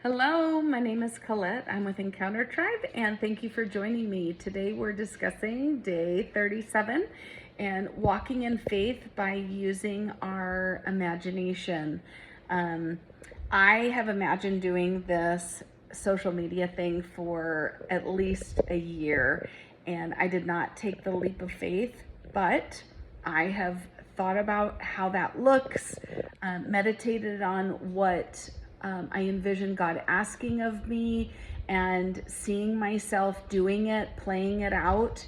Hello, my name is Colette. I'm with Encounter Tribe, and thank you for joining me. Today we're discussing day 37 and walking in faith by using our imagination. I have imagined doing this social media thing for at least a year, and I did not take the leap of faith, but I have thought about how that looks, meditated on what I envision God asking of me and seeing myself doing it, playing it out.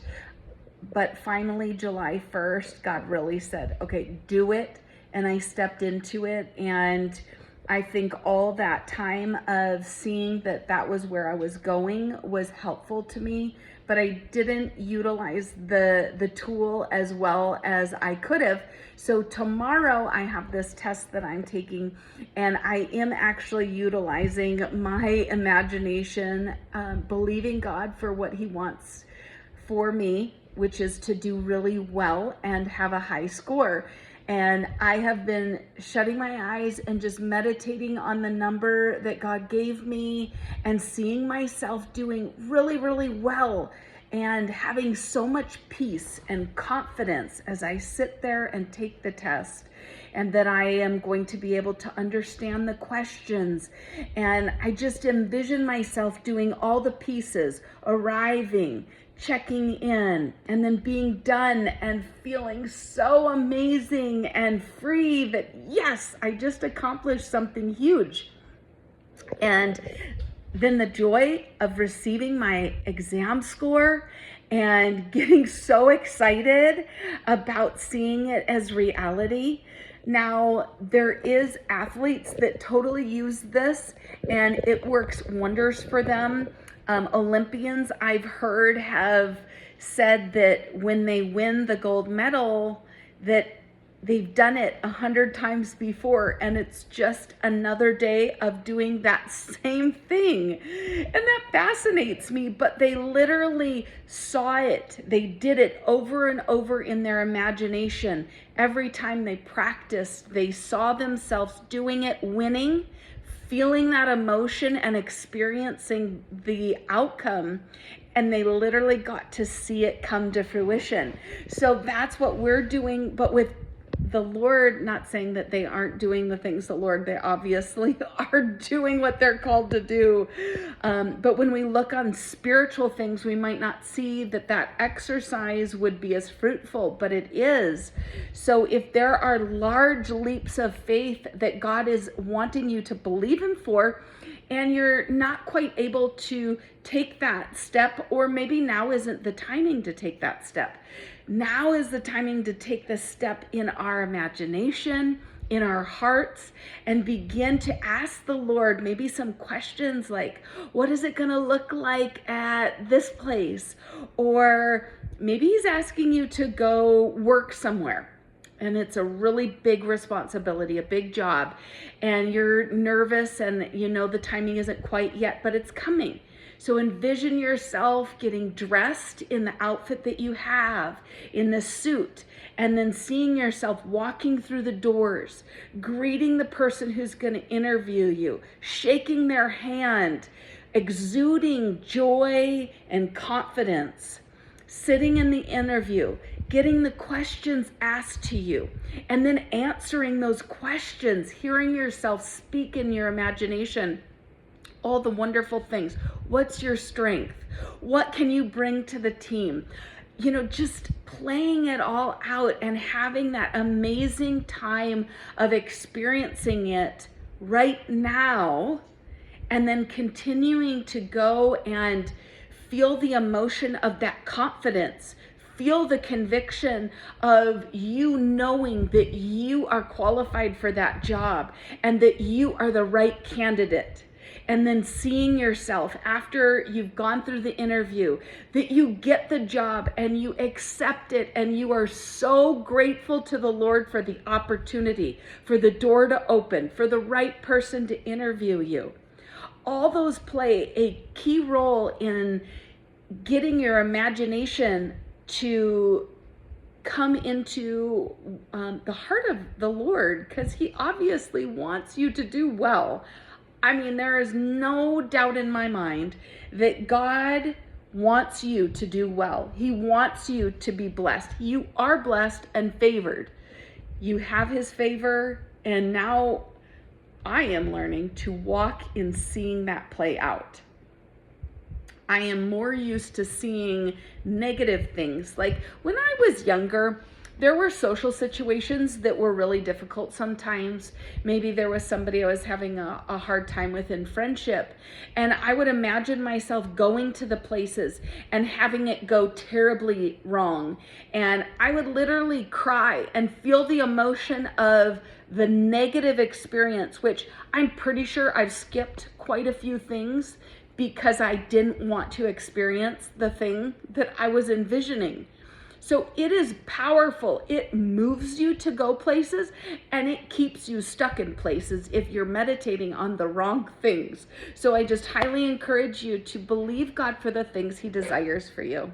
But finally, July 1st, God really said, okay, do it. And I stepped into it. And I think all that time of seeing that that was where I was going was helpful to me, but I didn't utilize the tool as well as I could have. So tomorrow I have this test that I'm taking, and I am actually utilizing my imagination, believing God for what He wants for me, which is to do really well and have a high score. And I have been shutting my eyes and just meditating on the number that God gave me and seeing myself doing really, really well and having so much peace and confidence as I sit there and take the test, and that I am going to be able to understand the questions. And I just envision myself doing all the pieces, arriving, checking in, and then being done and feeling so amazing and free that, yes, I just accomplished something huge. And then the joy of receiving my exam score and getting so excited about seeing it as reality. Now, there is athletes that totally use this and it works wonders for them. Olympians, I've heard, have said that when they win the gold medal, that they've done it 100 times before, and it's just another day of doing that same thing. And that fascinates me, but they literally saw it. They did it over and over in their imagination. Every time they practiced, they saw themselves doing it, winning, feeling that emotion and experiencing the outcome, and they literally got to see it come to fruition. So that's what we're doing, but with the Lord, not saying that they aren't doing the things the Lord, they obviously are doing what they're called to do. But when we look on spiritual things, we might not see that that exercise would be as fruitful, but it is. So if there are large leaps of faith that God is wanting you to believe Him for, and you're not quite able to take that step, or maybe now isn't the timing to take that step. Now is the timing to take the step in our imagination, in our hearts, and begin to ask the Lord maybe some questions like, what is it going to look like at this place? Or maybe He's asking you to go work somewhere, and it's a really big responsibility, a big job, and you're nervous and you know the timing isn't quite yet, but it's coming. So envision yourself getting dressed in the outfit that you have, in the suit, and then seeing yourself walking through the doors, greeting the person who's going to interview you, shaking their hand, exuding joy and confidence, sitting in the interview, getting the questions asked to you, and then answering those questions, hearing yourself speak in your imagination all the wonderful things. What's your strength? What can you bring to the team? You know, just playing it all out and having that amazing time of experiencing it right now, and then continuing to go and feel the emotion of that confidence. Feel the conviction of you knowing that you are qualified for that job and that you are the right candidate. And then seeing yourself after you've gone through the interview, that you get the job and you accept it, and you are so grateful to the Lord for the opportunity, for the door to open, for the right person to interview you. All those play a key role in getting your imagination to come into the heart of the Lord, because He obviously wants you to do well. I mean, there is no doubt in my mind that God wants you to do well. He wants you to be blessed. You are blessed and favored. You have his favor, and now I am learning to walk in seeing that play out. I am more used to seeing negative things. Like when I was younger, there were social situations that were really difficult sometimes. Maybe there was somebody I was having a hard time with in friendship, and I would imagine myself going to the places and having it go terribly wrong. And I would literally cry and feel the emotion of the negative experience, which I'm pretty sure I've skipped quite a few things because I didn't want to experience the thing that I was envisioning. So it is powerful. It moves you to go places, and it keeps you stuck in places if you're meditating on the wrong things. So I just highly encourage you to believe God for the things he desires for you.